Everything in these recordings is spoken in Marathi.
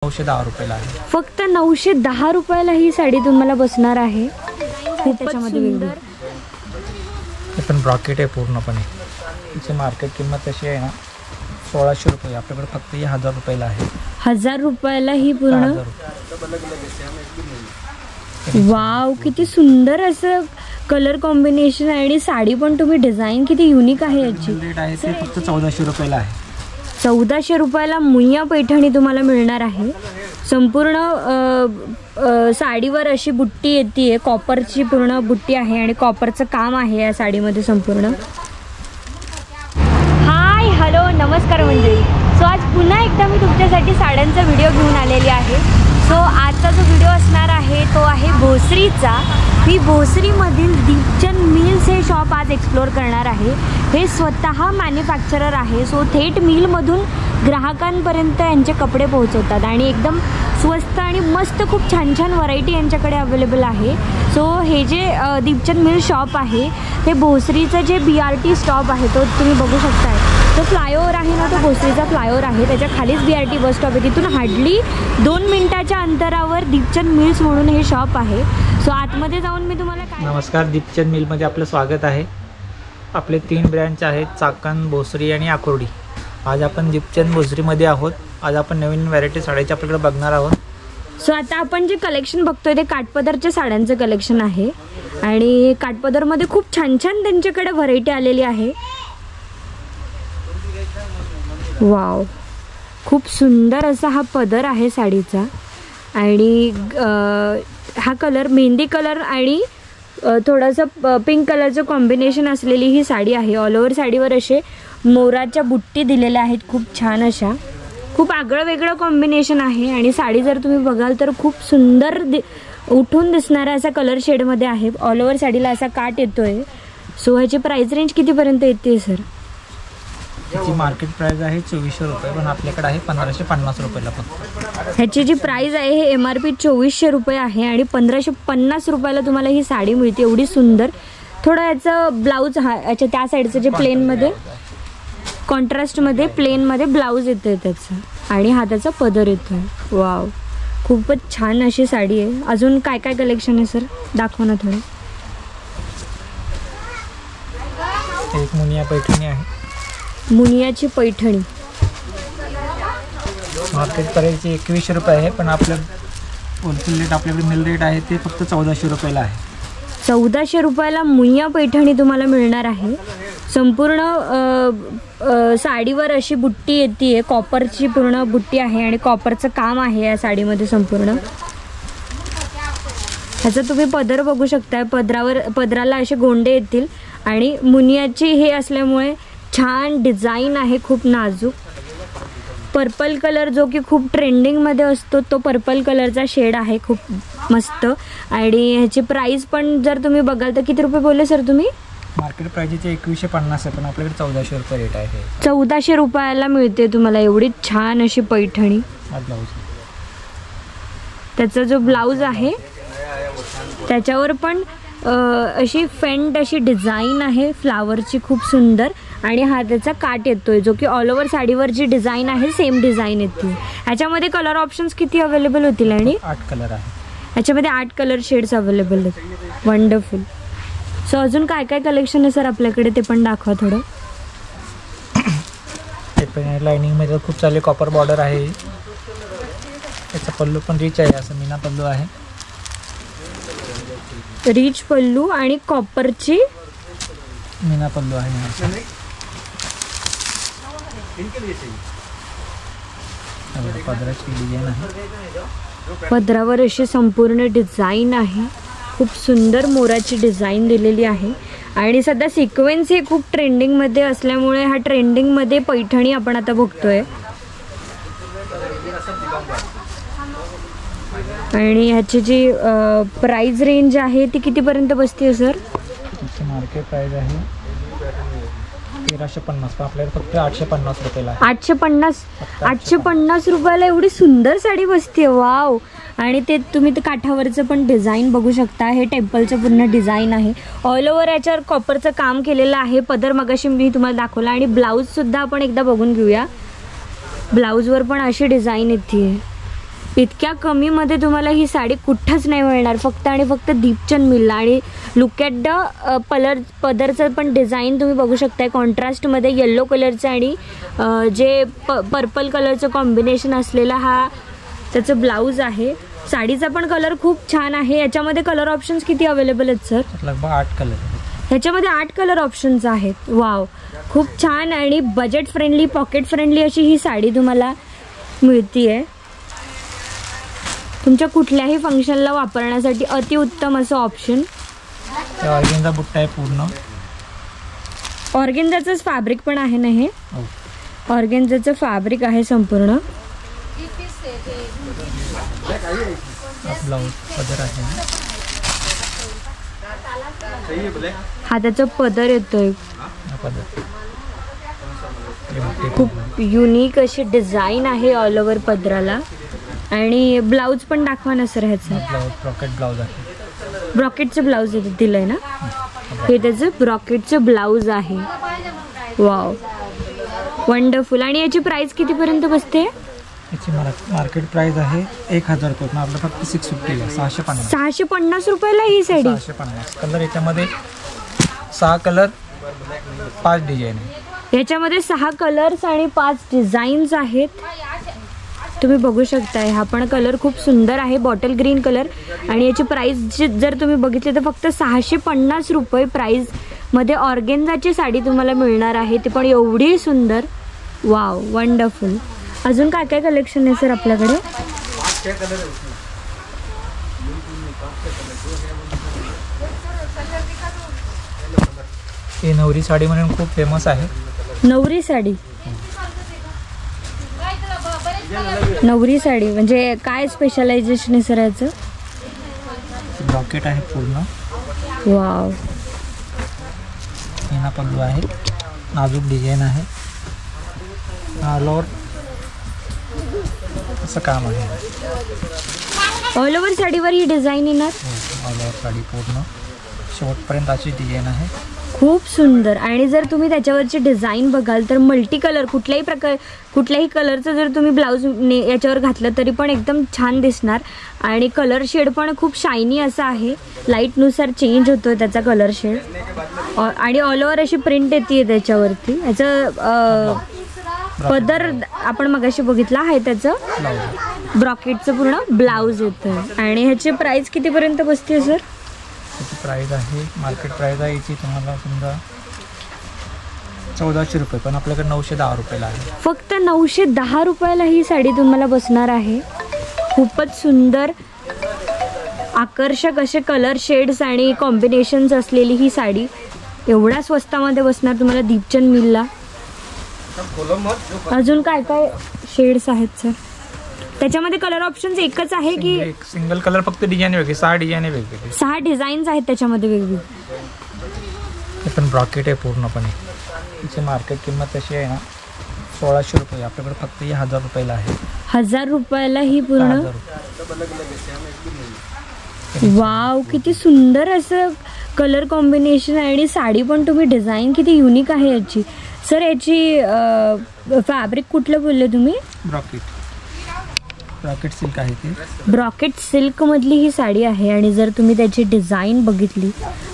910 रुपयाला आहे. फक्त 910 रुपयाला ही साडी तुम्हाला बसणार आहे. त्याच्यामध्ये हे पण ब्रॉकेट आहे पूर्णपणे. तिची मार्केट किंमत तशी आहे ना 1600 रुपये. आपल्याकडे फक्त ही 1000 रुपयाला आहे. 1000 रुपयाला ही पूर्ण. वाव, किती सुंदर असं कलर कॉम्बिनेशन आहे आणि साडी पण तुम्ही डिझाईन किती युनिक आहे याची. रेट आहे ते फक्त 1400 रुपयाला आहे. 1400 रुपयाला मुय्या पैठणी तुम्हाला मिळणार आहे. संपूर्ण साडीवर अशी बुट्टी येते, कॉपरची पूर्ण बुट्टी आहे आणि कॉपरचं काम आहे या साडीमध्ये संपूर्ण. हाय, हॅलो, नमस्कार मंडळी. सो आज पुन्हा एकदा मी तुमच्यासाठी साड्यांचा व्हिडिओ घेऊन आलेली आहे. सो आजचा जो व्हिडिओ असणार आहे तो आहे भोसरीचा. मी भोसरीमधील दीपचंद मिल्स हे शॉप आज एक्सप्लोअर करणार आहे. हे स्वतः मॅन्युफॅक्चरर आहे. सो थेट मिलमधून ग्राहकांपर्यंत यांचे कपडे पोहोचवतात आणि एकदम स्वस्त आणि मस्त खूप छान छान व्हरायटी यांच्याकडे अवेलेबल आहे. सो हे जे दीपचंद मिल शॉप आहे ते भोसरीचं जे BRT स्टॉप आहे तो तुम्ही बघू शकताय. तो फ्लायओव्हर आहे ना, तो भोसरीचा फ्लायओव्हर आहे. त्याच्या खालीच BRT बस स्टॉप आहे. तिथून हार्डली 2 मिनिटाच्या अंतरावर दीपचंद मिल्स म्हणून हे शॉप आहे. सो आतमध्ये जाऊन मी तुम्हाला नमस्कार. दीपचंद मिलमध्ये आपलं स्वागत आहे. आपले 3 ब्रँच आहेत, चाकण, भोसरी आणि आकुर्डी. आज आपण दीपचंद भोसरीमध्ये आहोत. आज आपण नवीन व्हरायटी साड्याची आपल्याकडे बघणार आहोत. सो आता आपण जे कलेक्शन बघतोय ते काठपदरच्या साड्यांचं कलेक्शन आहे आणि काठपदरमध्ये खूप छान छान त्यांच्याकडे व्हरायटी आलेली आहे. वाव, खूप सुंदर असा हा पदर आहे साडीचा आणि हा कलर मेहंदी कलर आणि थोडासा पिंक कलरचं कॉम्बिनेशन असलेली ही साडी आहे. ऑल ओव्हर साडीवर असे मोराच्या बुट्टी दिलेल्या आहेत खूप छान अशा. खूप आगळं वेगळं कॉम्बिनेशन आहे आणि साडी जर तुम्ही बघाल तर खूप सुंदर उठून दिसणारा असा कलर शेडमध्ये आहे. ऑल ओव्हर साडीला असा काट येतोय. सो ह्याची प्राइस रेंज कितीपर्यंत येते सर? ह्याची मार्केट प्राइस आहे 2400 रुपये, पण आपल्याकडे आहे 1550 रुपयाला फक्त. ह्याची जी प्राइस आहे हे MRP 2400 रुपये आहे आणि 1550 रुपयाला तुम्हाला ही साडी मिळते. एवढी सुंदर. थोडं याचं ब्लाऊज हा याच्या त्या साईडचं जे प्लेनमध्ये कॉन्ट्रास्टमध्ये प्लेनमध्ये ब्लाऊज येतं त्याचं आणि हा त्याचा पदर येतो. वाव, खूपच छान अशी साडी आहे. अजून काय काय कलेक्शन आहे सर, दाखवा ना थोडं. एक मुनिया पैठणी आहे. मुनियाची पैठणी मार्केट प्राइस 2100 रुपये आहे, पण आपलं होलसेल रेट आपल्याकडे मिल रेट आहे ते फक्त 1400 रुपयाला आहे. 1400 रुपयाला मुनिया पैठणी तुम्हाला मिळणार आहे. संपूर्ण साडीवर अशी बुट्टी येते, कॉपरची पूर्ण बुट्टी आहे आणि कॉपरचं काम आहे या साडीमध्ये संपूर्ण. ह्याचं तुम्ही पदर बघू शकताय. पदराला असे गोंडे येतील आणि मुनियाची हे असल्यामुळे छान डिझाईन आहे, खूप नाजूक. पर्पल कलर जो की खूप ट्रेंडिंगमध्ये असतो तो पर्पल कलरचा शेड आहे, खूप मस्त. आणि ह्याची प्राइस पण जर तुम्ही बघाल तर किती रुपये बोलले सर तुम्ही? मार्केट प्राइस 2150 आहे, पण आपल्याकडे 1400 रुपये रेट आहे. 1400 रुपयाला मिळते तुम्हाला एवढी छान अशी पैठणी. ब्लाऊज, त्याचा जो ब्लाऊज आहे त्याच्यावर पण अशी फेंट अशी डिझाईन आहे फ्लावरची, खूप सुंदर. आणि हा त्याचा काट येतोय जो की ऑल ओव्हर साडीवर जी डिझाईन आहे सेम डिझाईन येते. ह्याच्यामध्ये कलर ऑप्शन्स किती अवेलेबल होतील? आणि 8 कलर आहे. ह्याच्यामध्ये 8 कलर शेड्स अवेलेबल आहेत. वंडरफुल. सो अजून काय काय कलेक्शन आहे सर आपल्याकडे ते पण दाखवा थोडं. ते पण लाईनिंगमध्ये खूप चांगले कॉपर बॉर्डर आहे. त्याचा पल्लू पण रिच आहे, असं मीना पल्लू आहे. रिच पल्लू आणि कॉपरची मीना पल्लू आहे. पदराची डिझाईन आहे. पदरावर अशी संपूर्ण डिझाईन आहे. खूप सुंदर मोराची डिझाईन दिलेली आहे आणि सध्या सिक्वेन्स हे खूप ट्रेंडिंगमध्ये असल्यामुळे हा ट्रेंडिंगमध्ये पैठणी आपण आता बघतोय. आणि ह्याची जी प्राइस रेंज आहे ती कितीपर्यंत बसते सर? मार्केट प्राइस आहे 1350, पण आपल्याला फक्त 850 रुपयाला. 850 रुपयाला एवढी सुंदर साडी बसते. वाव. आणि ते तुम्ही ते काठावरचं पण डिझाईन बघू शकता. हे टेम्पलचं पूर्ण डिझाईन आहे. ऑल ओव्हर याच्यावर कॉपरचं काम केलेलं आहे. पदर मगाशी मी तुम्हाला दाखवला आणि ब्लाऊज सुद्धा आपण एकदा बघून घेऊया. ब्लाऊजवर पण अशी डिझाईन येते. इतक्या कमीमध्ये तुम्हाला ही साडी कुठंच नाही मिळणार, फक्त आणि फक्त दीपचंद मिलला. आणि लुक ॲट द पदरचं पण डिझाईन तुम्ही बघू शकताय, कॉन्ट्रास्टमध्ये येल्लो कलरचं आणि जे पर्पल कलरचं कॉम्बिनेशन असलेला हा त्याचं ब्लाऊज आहे. साडीचा पण कलर खूप छान आहे. याच्यामध्ये कलर ऑप्शन्स किती अवेलेबल आहेत सर? लगभग 8 कलर. ह्याच्यामध्ये 8 कलर ऑप्शन्स आहेत. वाव, खूप छान आणि बजेट फ्रेंडली, पॉकेट फ्रेंडली अशी ही साडी तुम्हाला मिळतीये. तुमच्या कुठल्याही फंक्शनला वापरण्यासाठी अतिउत्तम असं ऑप्शन. ऑर्गेन्झा बुट्टा आहे पूर्ण. ऑर्गेन्झाचंच फॅब्रिक पण आहे ना हे? ऑर्गेन्झाचं फॅब्रिक आहे संपूर्ण. ब्लाऊज पदर आहे. हा त्याचा पदर येतोय. खूप युनिक अशी डिझाईन आहे ऑल ओव्हर पदराला. आणि ब्लाऊज पण दाखवा ना सर ह्याचं. ब्रॉकेट ब्लाऊज आहे. ब्रॉकेटचं ब्लाऊज दिलंय ना, हे त्याचं ब्रॉकेटचं ब्लाऊज आहे. Wow, wonderful. आणि याची प्राइस कितीपर्यंत बसते? याची मार्केट प्राइस आहे 1000 रुपये, पण आपलं फक्त 650 आहे. 650. 650 रुपयाला ही साडी. 650 कलर. याच्यामध्ये 6 कलर 5 डिझाईन आहे. याच्यामध्ये 6 कलर्स आणि 5 डिझाईन्स आहेत. तुम्ही बघू शकताय, हा पण कलर खूप सुंदर आहे, बॉटल ग्रीन कलर. आणि याची प्राइस जर तुम्ही बघितली तर फक्त 650 रुपये प्राइसमध्ये ऑर्गेन्झाची साडी तुम्हाला मिळणार आहे, ती पण एवढी सुंदर. Wow, wonderful. अजून काय काय कलेक्शन आहे सर आपल्याकडे? ही नवरी साडी म्हणून खूप फेमस आहे. नवरी साडी. नवरी साडी म्हणजे काय स्पेशलायझेशन आहे सर याचं? ब्रॉकेट आहे पूर्ण. वाव, हिना पल्लू आहे, नाजूक डिझाईन आहे, ऑल ओव्हर असं काम आहे. ऑल ओव्हर साडीवर ही डिझाईन येणार. ऑल ओव्हर साडी पूर्ण शेवटपर्यंत अशी डिझाईन आहे. खूप सुंदर. आणि जर तुम्ही त्याच्यावरची डिझाईन बघाल तर मल्टी कलर, कुठल्याही कलरचं जर तुम्ही ब्लाऊज याच्यावर घातलं तरी पण एकदम छान दिसणार. आणि कलर शेड पण खूप शायनी असा आहे, लाईटनुसार चेंज होतो त्याचा कलर शेड. आणि ऑल ओव्हर अशी प्रिंट येते त्याच्यावरती. ह्याचं पदर आपण मगाशी बघितला आहे, त्याचं ब्रॉकेटचं पूर्ण ब्लाऊज येतं. आणि ह्याची प्राइस कितीपर्यंत बसते सर? त्याची प्राइस आहे, मार्केट प्राइस आहे याची तुम्हाला समजा 1400 रुपये, पण आपल्याकडे 910 रुपयाला आहे. फक्त 910 रुपयाला ही साडी तुम्हाला बसणार आहे. खूपच सुंदर आकर्षक असे कलर शेड्स आणि कॉम्बिनेशन्स असलेली ही साडी एवढ्या स्वस्तामध्ये बसणार तुम्हाला दीपचंद मिलला. अजून काय काय शेड्स आहेत सर? त्याच्यामध्ये कलर ऑप्शन्स एकच आहे की सिंगल कलर? फक्त डिझाईन वेगळी, 6 डिझाईन वेगवेगळी. 6 डिझाईन्स आहेत त्याच्यामध्ये वेगवेगळी. हे पण ब्रॉकेट आहे पूर्णपणे. तिची मार्केट किंमत तशी आहे ना 1600 रुपये, आपल्याकडे फक्त 1000 रुपयाला आहे. 1000 रुपयाला ही पूर्ण. वाव, किती सुंदर असं कलर कॉम्बिनेशन आहे. आणि साडी पण तुम्ही डिझाईन किती युनिक आहे याची. सर याची फॅब्रिक कुठलं बोलले तुम्ही? ब्रॉकेट सिल्क आहे ते. ब्रॉकेट सिल्कमधली ही साडी आहे. आणि जर तुम्ही त्याची डिझाईन बघितली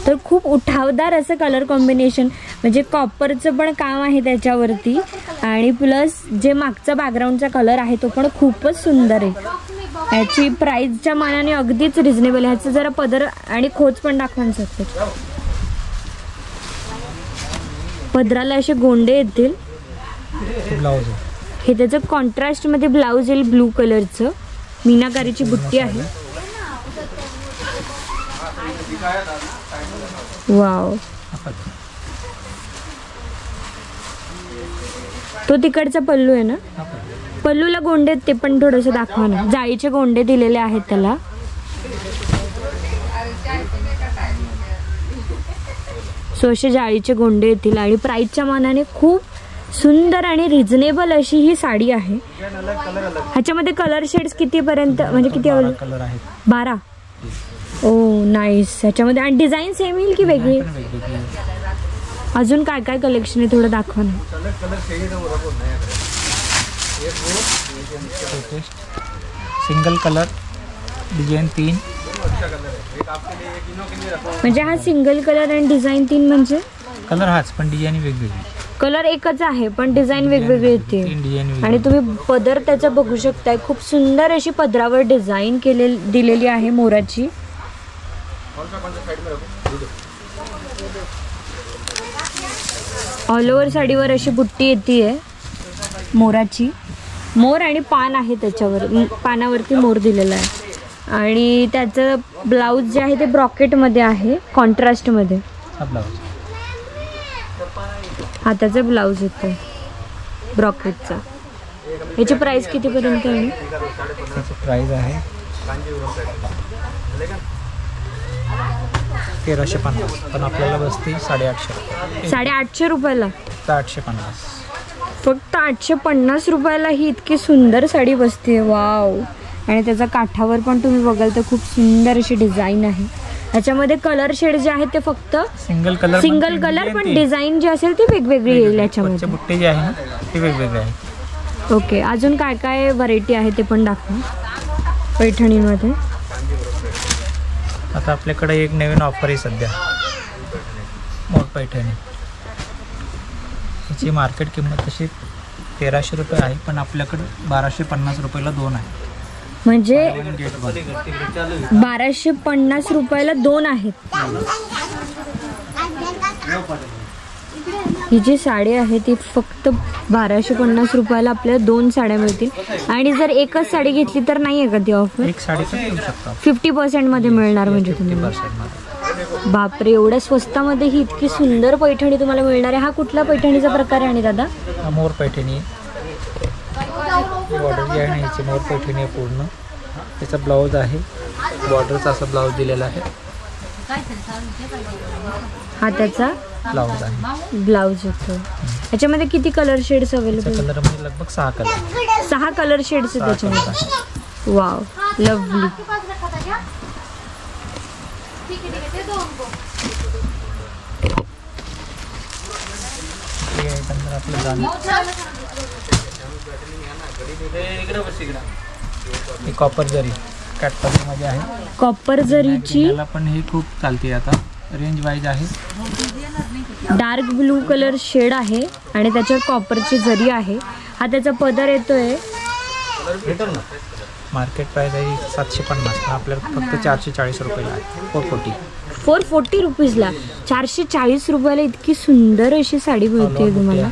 तर खूप उठावदार असं कलर कॉम्बिनेशन, म्हणजे कॉपरचं पण काम आहे त्याच्यावरती. आणि प्लस जे मागचा बॅकग्राऊंडचा कलर आहे तो पण खूपच सुंदर आहे. याची प्राईसच्या मानाने अगदीच रिझनेबल आहे. ह्याचं जरा पदर आणि खोच पण दाखवून शकते. पदराला असे गोंडे येतील. ब्लाऊज हे त्याचं कॉन्ट्रास्टमध्ये ब्लाऊज येईल ब्लू कलरचं. मीनाकारीची बुट्टी आहे. वाव, तो तिकडचा पल्लू आहे ना? पल्लूला गोंडे ते पण थोडंसं दाखवा ना. जाळीचे गोंडे दिलेले आहेत त्याला. सो असे जाळीचे गोंडे येतील. आणि प्राईसच्या मानाने खूप सुंदर आणि रिझनेबल अशी ही साडी आहे. ह्याच्यामध्ये कलर शेड्स कितीपर्यंत, म्हणजे किती कलर आहेत? 12. ओ नाईस. ह्याच्यामध्ये आणि डिझाईन सेम येईल की वेगळी? अजून काय काय कलेक्शन आहे थोडं दाखवा ना. Single colour, design 3. म्हणजे हा सिंगल कलर आणि डिझाईन 3 म्हणजे कलर हाच पण डिझाईन वेगवेगळी. कलर एकच आहे पण डिझाईन वेगवेगळी येते. 3 डिझाईन आणि तुम्ही पदर त्याचा बघू शकताय, खूप सुंदर अशी पदरावर डिझाईन दिलेली आहे मोराची. ऑल ओव्हर साडीवर अशी बुट्टी येते मोराची. मोर आणि पान आहे त्याच्यावर, पानावरती मोर दिलेला आहे. आणि त्याचं ब्लाऊज जे आहे ते ब्रॉकेटमध्ये आहे, कॉन्ट्रास्टमध्ये. हाताचा ब्लाऊज येतो ब्रॉकेटचा. याची प्राइस कितीपर्यंत आहे? त्याची प्राइस आहे 1350, पण आपल्याला बसते 850. 850 रुपयाला? 850. फक्त 850 रुपयाला ही इतकी सुंदर साडी बसते. वाव. आणि त्याचा काठावर पण तुम्ही बघाल तर खूप सुंदर अशी डिझाईन आहे. याच्यामध्ये कलर शेड जे आहेत ते फक्त सिंगल कलर पण डिझाईन जी असेल ती वेगवेगळी येईल याच्यामध्ये. बुट्टे जे आहे ना ते वेगवेगळे आहे. ओके. अजून काय काय व्हरायटी आहे ते पण दाखवा पैठणीमध्ये. आता आपल्याकडे एक नवीन ऑफर आहे सध्या, मोर पैठणी. याची मार्केट किंमत तशी 1300 रुपये आहे, पण आपल्याकडे 1250 रुपयाला 2 आहे. म्हणजे 1250 रुपयाला 2 आहेत. ही जी साडी आहे ती फक्त 1250 रुपयाला आपल्याला 2 साड्या मिळतील. आणि जर एकच साडी घेतली तर नाही आहे का ती ऑफर? एक साडी पण घेऊ शकता 50% मध्ये मिळणार म्हणजे तुम्हाला. 50% बापरे, एवढ्या स्वस्तामध्ये ही इतकी सुंदर पैठणी तुम्हाला मिळणार आहे. हा कुठला पैठणीचा प्रकार आहे आणि दादा? मोर पैठणी. बॉर्डर जी आहे ना याची मोर पैठणी आहे पूर्ण. त्याचा ब्लाऊज आहे, बॉर्डरचा असा ब्लाऊज दिलेला आहे. हा त्याचा ब्लाऊज आहे. ब्लाऊज येतो. याच्यामध्ये किती कलर शेड्स अवेलेबल? कलर म्हणजे लगभग 6 कलर. 6 कलर शेड्स आहेत त्याच्यामध्ये. Wow, lovely. कॉपर जरी कॅटमध्ये आहे. कॉपर जरीची पण ही खूप चालते आता. रेंज वाईज आहे. डार्क ब्लू कलर शेड आहे आणि त्याच्यावर कॉपरची जरी आहे. हा त्याचा पदर येतोय. मार्केट प्राइस आहे 750, आपल्याला फक्त 440 रुपयाला आहे. 440 रुपीजला 440 रुपयाला इतकी सुंदर अशी साडी मिळते तुम्हाला.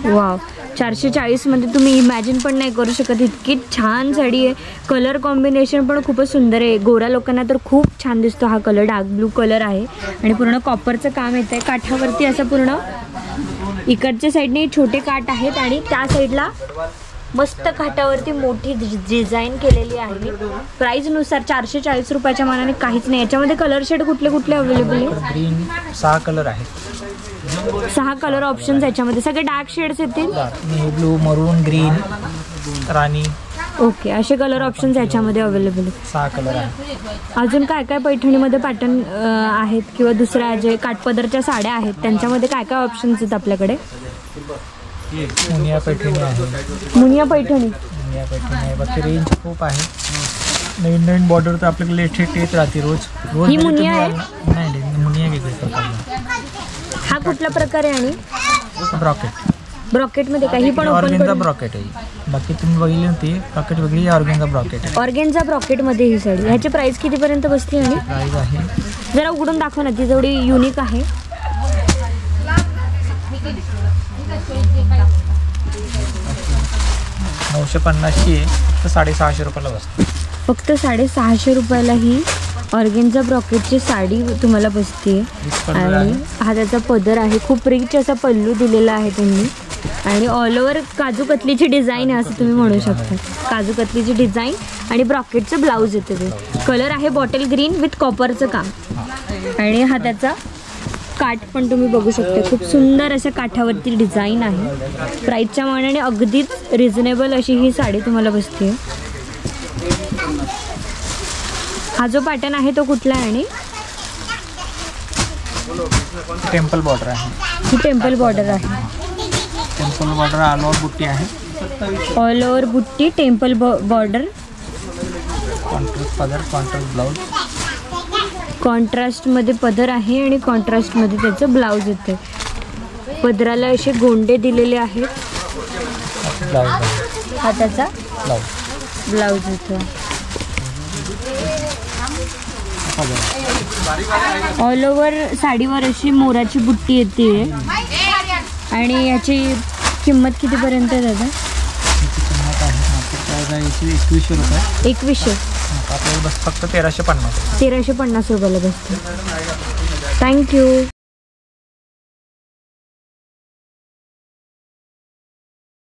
वाव. 440 मध्ये तुम्ही इमॅजिन पण नाही करू शकत इतकी छान साडी आहे. कलर कॉम्बिनेशन पण खूपच सुंदर आहे. गोऱ्या लोकांना तर खूप छान दिसतो हा कलर. डार्क ब्लू कलर आहे आणि पूर्ण कॉपरचं काम येत आहे. काठावरती असं पूर्ण इकडच्या साईडने छोटे काठ आहेत आणि त्या साईडला मस्त काठावरती मोठी डिझाईन केलेली आहे. प्राईजनुसार 440 रुपयाच्या मानाने काहीच नाही. याच्यामध्ये कलर शेड कुठले कुठले अवेलेबल आहे? ग्रीन 6 कलर आहेत. 6 कलर ऑप्शन्स याच्यामध्ये. सगळे डार्क शेड्स येतील. ब्लू, मरून, ग्रीन, राणी. ओके. असे कलर ऑप्शन्स याच्यामध्ये अवेलेबल आहेत. 6 कलर आहेत. अजून काय काय पैठणीमध्ये पॅटर्न आहेत किंवा दुसऱ्या जे काठपदरच्या साड्या आहेत त्यांच्यामध्ये काय काय ऑप्शन्स आहेत आपल्याकडे? मुनिया पैठणी आहे. मुनिया पैठणी आहे. बाकी रेंज खूप आहे. नवीन नवीन बॉर्डर तर आपल्याकडे लेटेस्ट येत राहते रोज. ही मुनिया आहे? नाही, मुनिया वेगळी प्रकार. हा कुठला प्रकार आहे? आणि ब्रॉकेट. ब्रॉकेटमध्ये काही पण ऑर्गेन्झा ब्रॉकेट आहे. बाकी तुम्ही बघितली होती ब्रॉकेट वेगळी, ऑर्गेन्झा ब्रॉकेट आहे. ऑर्गेन्झा ब्रॉकेटमध्ये ही साडी. ह्याची प्राइस कितीपर्यंत बसते? आणि प्राइस आहे जरा उघडून दाखव ना, ती थोडी युनिक आहे. 950 आहे. तर 650 रुपयाला बसते. फक्त 650 रुपयाला ही ऑर्गेन्झा ब्रॉकेटची साडी तुम्हाला बसते. आणि हा त्याचा पदर आहे. खूप रिच असा पल्लू दिलेला आहे त्यांनी. आणि ऑल ओव्हर काजू कतलीची डिझाईन आहे असं तुम्ही म्हणू शकता. काजू कतलीची डिझाईन आणि ब्रॉकेटचं ब्लाऊज येते. ते कलर आहे बॉटल ग्रीन विथ कॉपरचं काम. आणि हा त्याचा काठ पण तुम्ही बघू शकता. खूप सुंदर अशा काठावरती डिझाईन आहे. प्राईसच्या मानाने अगदीच रिझनेबल अशी ही साडी तुम्हाला बसते. हा जो पॅटर्न आहे तो कुठला आहे? आणि टेम्पल बॉर्डर आहे. ही टेम्पल बॉर्डर आहे. टेम्पल बॉर्डर ऑल ओव्हर बुट्टी आहे. ऑल ओव्हर बुट्टी, टेम्पल बॉर्डर, कॉन्ट्रास्ट पदर, कॉन्ट्रास्ट ब्लाऊज. कॉन्ट्रास्टमध्ये पदर आहे आणि कॉन्ट्रास्टमध्ये त्याचं ब्लाऊज येते. पदराला असे गोंडे दिलेले आहेत. ब्लाऊज हा त्याचा ब्लाऊज ब्लाऊज येतो. ऑल ओव्हर साडीवर अशी मोराची बुट्टी येते. आणि याची किंमत कितीपर्यंत आहे दादा? याची 2100 रुपये. 2100. आपल्याला बस फक्त 1350. 1350 रुपयाला बसते. थँक्यू.